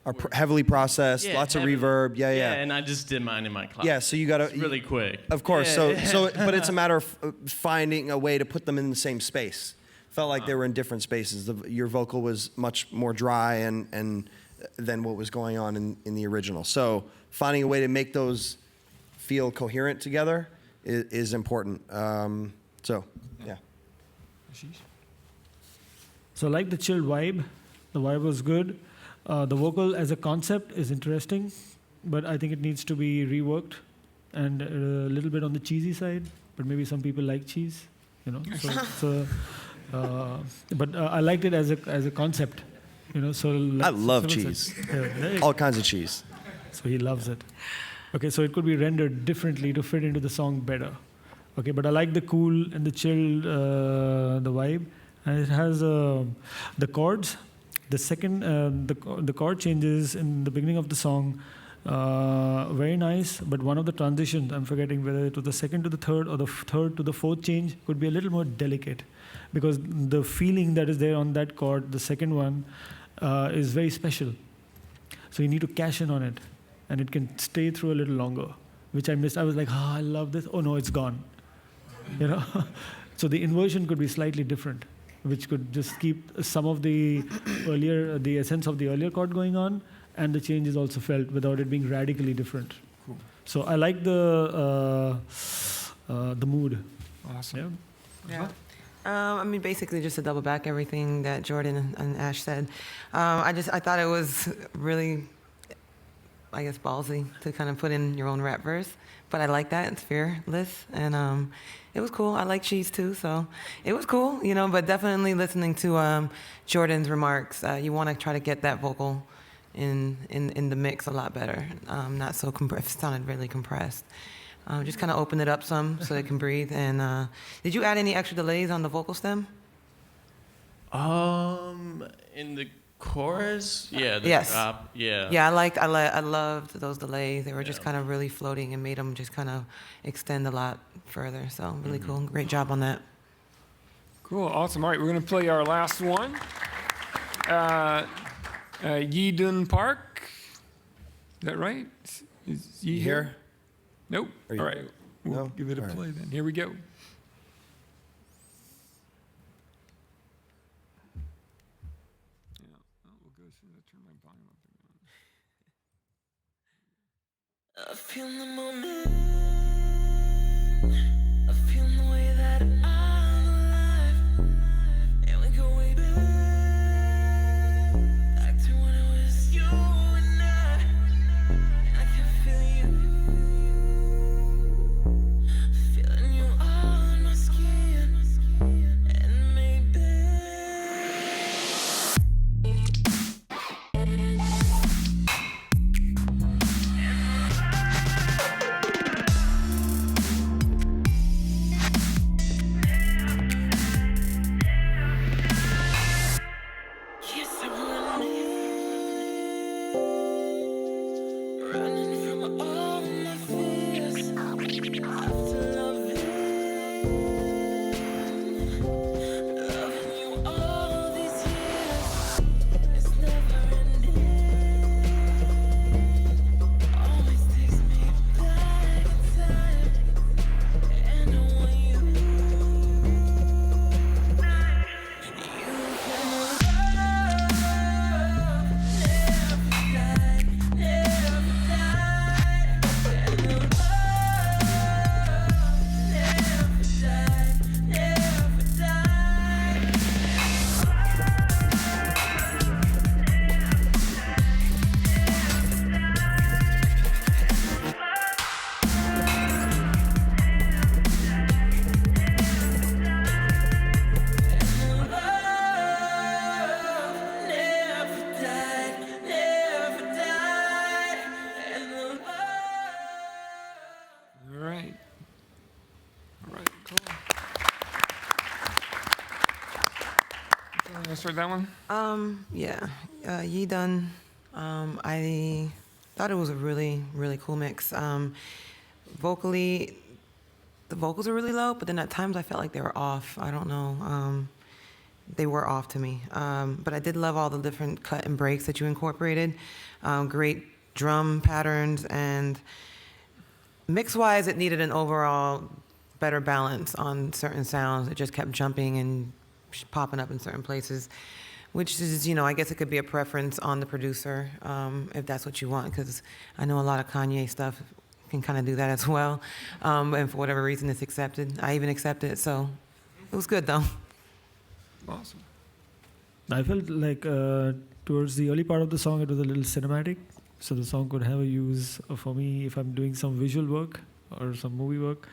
C: are heavily processed, lots of reverb. Yeah.
J: And I just did mine in my class.
C: Yeah, so you got to
J: really quick.
C: Of course. So but it's a matter of finding a way to put them in the same space. Felt like they were in different spaces. Your vocal was much more dry and than what was going on in the original. So finding a way to make those feel coherent together is important. So, yeah.
B: Ashish?
F: So I like the chilled vibe. The vibe was good. The vocal as a concept is interesting, but I think it needs to be reworked and a little bit on the cheesy side. But maybe some people like cheese, you know. But I liked it as a concept, you know. So
C: I love cheese. All kinds of cheese.
F: So he loves it. Okay, so it could be rendered differently to fit into the song better. Okay, but I like the cool and the chilled, the vibe, and it has the chords. The second, the chord changes in the beginning of the song, very nice. But one of the transitions, I'm forgetting whether it was the second to the third or the third to the fourth change, could be a little more delicate, because the feeling that is there on that chord, the second one, is very special. So you need to cash in on it, and it can stay through a little longer, which I missed. I was like, I love this. Oh no, it's gone. You know, so the inversion could be slightly different, which could just keep some of the essence of the earlier chord going on, and the change is also felt without it being radically different.
B: Cool.
F: So I like the mood.
B: Awesome.
E: Yeah. I mean, basically just to double back everything that Jordan and Ash said. I thought it was really, I guess, ballsy to kind of put in your own rap verse, but I like that. It's fearless, and it was cool. I like cheese too, so it was cool, you know. But definitely listening to Jordan's remarks, you want to try to get that vocal in the mix a lot better. Not so compressed. It sounded really compressed. Just kind of open it up some so it can breathe. And did you add any extra delays on the vocal stem?
J: In the chorus, the
E: yes.
J: drop,
E: Yeah, I loved those delays. They were just kind of really floating and made them just kind of extend a lot further. So really cool. Great job on that.
B: Cool, awesome. All right, we're going to play our last one. Yeadon Park. Is that right? Is Yee here? Nope. All right, we'll give it a play then. Here we go.
D: I feel the moment. I feel the way that I'm alive. And we go way back to when it was you and I. And I can feel you, feeling you on my skin. And maybe
B: Start that one?
E: Yeadon. I thought it was a really, really cool mix. Vocally, the vocals were really low, but then at times I felt like they were off. I don't know. They were off to me. But I did love all the different cut and breaks that you incorporated. Great drum patterns, and mix-wise, it needed an overall better balance on certain sounds. It just kept jumping and popping up in certain places, which is, I guess it could be a preference on the producer, if that's what you want, because I know a lot of Kanye stuff can kind of do that as well, and for whatever reason it's accepted. I even accepted it, so it was good though.
B: Awesome.
F: I felt like towards the early part of the song, it was a little cinematic, so the song could have a use for me if I'm doing some visual work or some movie work.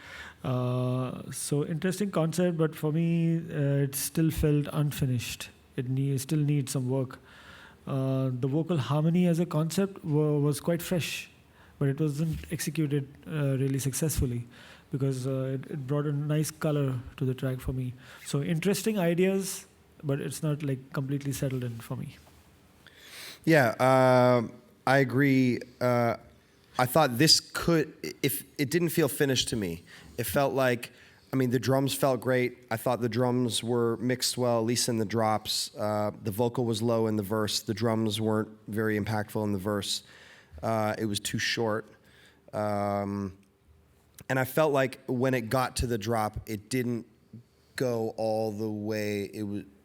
F: So interesting concept, but for me, it still felt unfinished. It still needs some work. The vocal harmony as a concept was quite fresh, but it wasn't executed really successfully, because it brought a nice color to the track for me. So interesting ideas, but it's not like completely settled in for me.
C: Yeah, I agree. I thought this if it didn't feel finished to me. It felt like, the drums felt great. I thought the drums were mixed well, at least in the drops. The vocal was low in the verse. The drums weren't very impactful in the verse. It was too short. And I felt like when it got to the drop, it didn't go all the way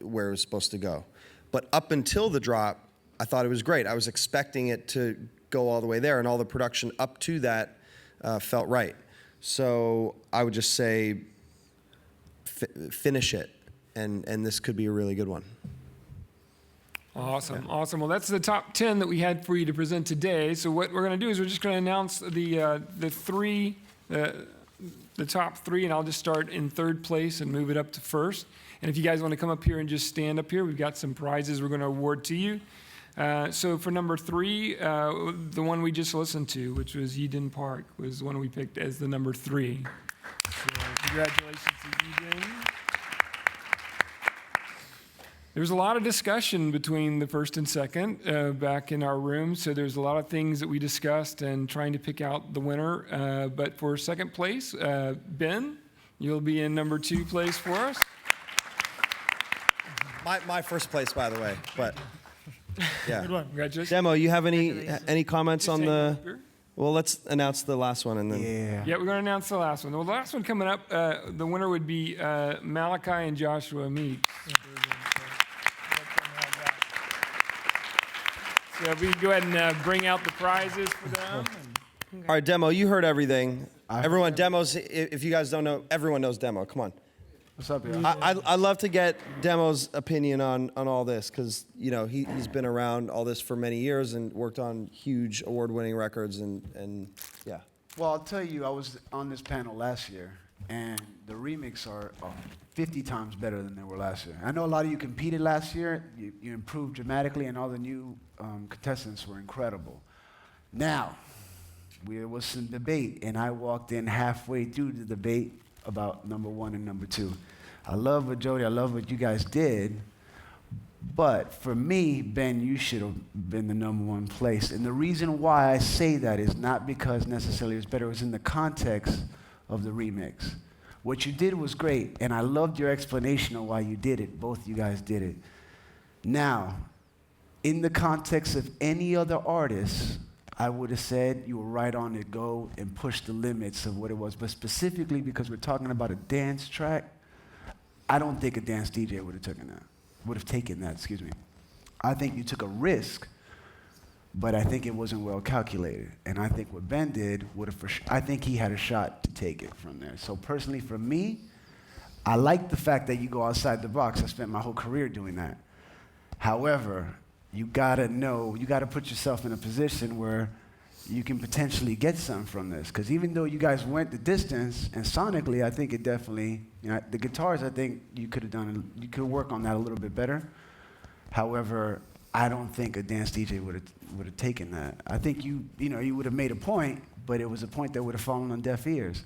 C: where it was supposed to go. But up until the drop, I thought it was great. I was expecting it to go all the way there, and all the production up to that felt right. So I would just say finish it, and this could be a really good one.
B: Awesome, awesome. Well, that's the top 10 that we had for you to present today. So what we're going to do is we're just going to announce the top three, and I'll just start in third place and move it up to first. And if you guys want to come up here and just stand up here, we've got some prizes we're going to award to you. So for number 3, the one we just listened to, which was Yeadon Park, was the one we picked as the number 3. So congratulations to Yeadon. There was a lot of discussion between the first and second back in our room, so there's a lot of things that we discussed and trying to pick out the winner. But for second place, Ben, you'll be in number 2 place for us.
C: My first place, by the way, but yeah.
F: Good one.
B: Congratulations.
C: Demo, you have any comments on the? Well, let's announce the last one and then.
B: Yeah, we're going to announce the last one. Well, the last one coming up, the winner would be Malachi and Joshua Meeks. So we can go ahead and bring out the prizes for them.
C: All right, Demo, you heard everything. Everyone, Demo's, if you guys don't know, everyone knows Demo. Come on.
K: What's up, y'all?
C: I love to get Demo's opinion on all this, because he's been around all this for many years and worked on huge award-winning records and yeah.
K: Well, I'll tell you, I was on this panel last year, and the remix are 50 times better than they were last year. I know a lot of you competed last year. You improved dramatically, and all the new contestants were incredible. Now, there was some debate, and I walked in halfway through the debate about number 1 and number 2. I love what Jody, I love what you guys did, but for me, Ben, you should have been the number 1 place. And the reason why I say that is not because necessarily it was better, it was in the context of the remix. What you did was great, and I loved your explanation of why you did it. Both you guys did it. Now, in the context of any other artist, I would have said you were right on to go and push the limits of what it was. But specifically because we're talking about a dance track, I don't think a dance DJ would have taken that. I think you took a risk, but I think it wasn't well calculated. And I think what Ben did I think he had a shot to take it from there. So personally for me, I like the fact that you go outside the box. I spent my whole career doing that. However, you gotta put yourself in a position where you can potentially get some from this. Because even though you guys went the distance, and sonically, I think it definitely, the guitars, I think you could work on that a little bit better. However, I don't think a dance DJ would have taken that. I think you would have made a point, but it was a point that would have fallen on deaf ears.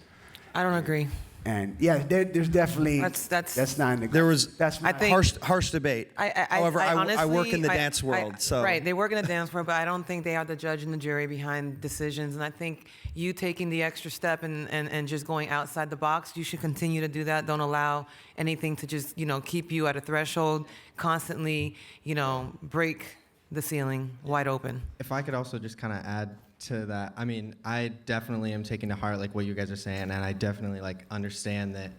E: I don't agree.
K: And yeah, there's definitely
E: That's
K: not in the.
C: There was
K: that's my,
E: I think-
C: harsh debate. However, I work in the dance world, so
E: right, they work in the dance world, but I don't think they are the judge and the jury behind decisions. And I think you taking the extra step and just going outside the box, you should continue to do that. Don't allow anything to just keep you at a threshold, constantly break the ceiling wide open.
I: If I could also just kind of add to that, I mean, I definitely am taking to heart like what you guys are saying, and I definitely like understand that.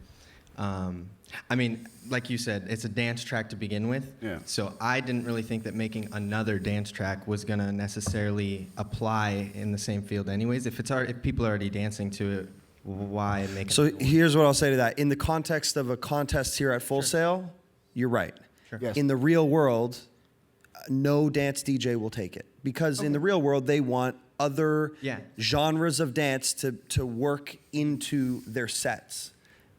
I: I mean, like you said, it's a dance track to begin with.
K: Yeah.
I: So I didn't really think that making another dance track was gonna necessarily apply in the same field, anyways. If people are already dancing to it, why make it?
C: So here's what I'll say to that. In the context of a contest here at Full Sail, you're right.
I: Sure.
K: Yes.
C: In the real world, no dance DJ will take it. Because in the real world, they want other genres of dance to work into their sets.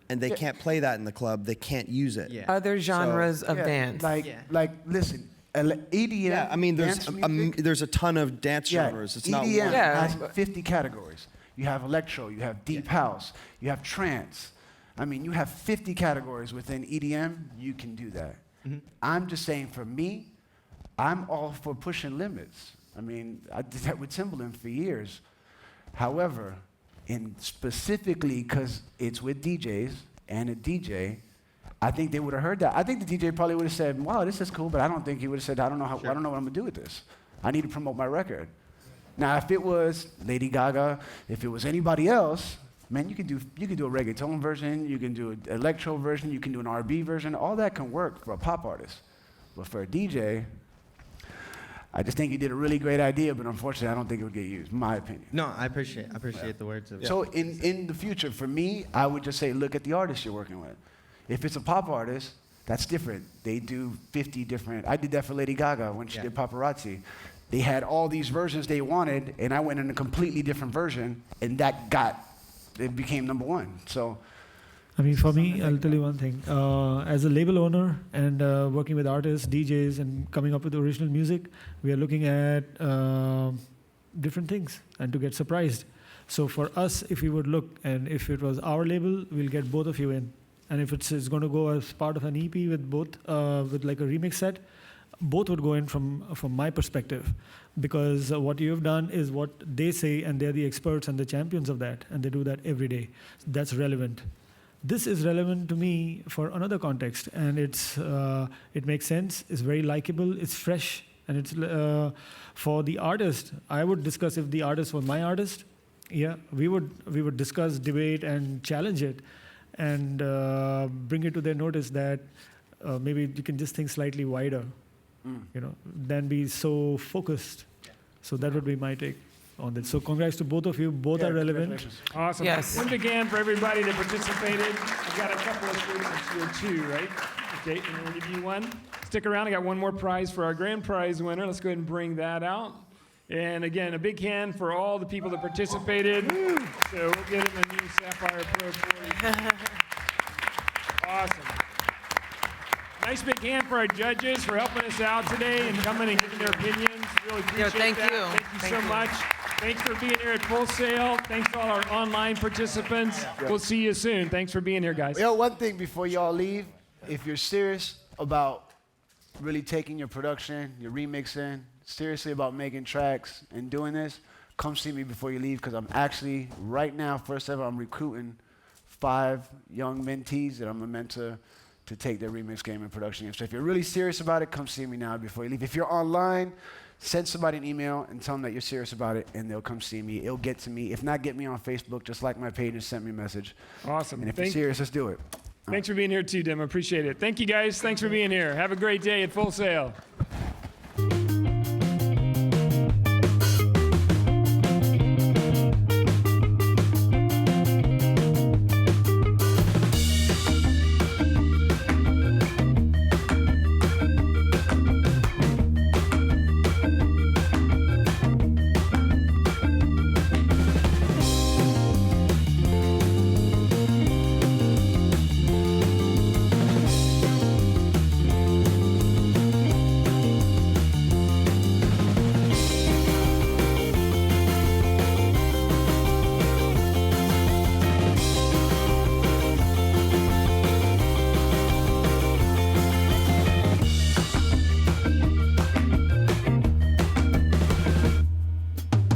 C: And they can't play that in the club. They can't use it.
I: Yeah.
E: Other genres of dance.
K: Like listen, EDM.
C: Yeah, I mean,
K: dance music,
C: there's a ton of dance genres. It's not
K: EDM
C: one.
K: has 50 categories. You have electro, you have deep house, you have trance. I mean, you have 50 categories within EDM. You can do that.
I: Mm-hmm.
K: I'm just saying, for me, I'm all for pushing limits. I mean, I did that with Timbaland for years. However, specifically because it's with DJs and a DJ, I think they would have heard that. I think the DJ probably would have said, "Wow, this is cool," but I don't think he would have said, "I don't know I don't know what I'm gonna do with this. I need to promote my record." Now, if it was Lady Gaga, if it was anybody else, man, you can do a reggaeton version, you can do an electro version, you can do an R&B version. All that can work for a pop artist, but for a DJ, I just think he did a really great idea, but unfortunately, I don't think it would get used, in my opinion.
I: No, I appreciate the words of.
K: So in the future, for me, I would just say, look at the artist you're working with. If it's a pop artist, that's different. They do 50 different. I did that for Lady Gaga when she did Paparazzi. They had all these versions they wanted, and I went in a completely different version, and it became number one. So.
F: I mean, for me, I'll tell you one thing. As a label owner and working with artists, DJs, and coming up with original music, we are looking at different things and to get surprised. So for us, if we would look, and if it was our label, we'll get both of you in. And if it's going to go as part of an EP with both, with like a remix set, both would go in from my perspective. Because what you've done is what they say, and they're the experts and the champions of that, and they do that every day. That's relevant. This is relevant to me for another context, and it makes sense. It's very likable. It's fresh, and it's for the artist. I would discuss if the artist was my artist. Yeah, we would discuss, debate, and challenge it, and bring it to their notice that maybe you can just think slightly wider, than be so focused. So that would be my take on that. So congrats to both of you. Both are relevant.
B: Awesome.
E: Yes.
B: Once again, for everybody that participated, I've got a couple of shirts here too, right? Okay, and we'll give you one. Stick around. I got one more prize for our grand prize winner. Let's go ahead and bring that out. And again, a big hand for all the people that participated. Woo. So we'll get them a new Sapphire Pro 40. Awesome. Nice big hand for our judges for helping us out today and coming and giving their opinions. Really appreciate
E: thank
B: that.
E: you.
B: Thank you so much. Thanks for being here at Full Sail. Thanks to all our online participants. We'll see you soon. Thanks for being here, guys.
K: One thing before y'all leave, if you're serious about really taking your production, your remixing, seriously about making tracks and doing this, come see me before you leave, because I'm actually, right now, first ever, I'm recruiting 5 young mentees that I'm meant to take their remix game and production game. So if you're really serious about it, come see me now before you leave. If you're online, send somebody an email and tell them that you're serious about it, and they'll come see me. It'll get to me. If not, get me on Facebook. Just like my page and send me a message.
B: Awesome.
K: And if you're serious, let's do it.
B: Thanks for being here too, Dim. I appreciate it. Thank you, guys. Thanks for being here. Have a great day at Full Sail.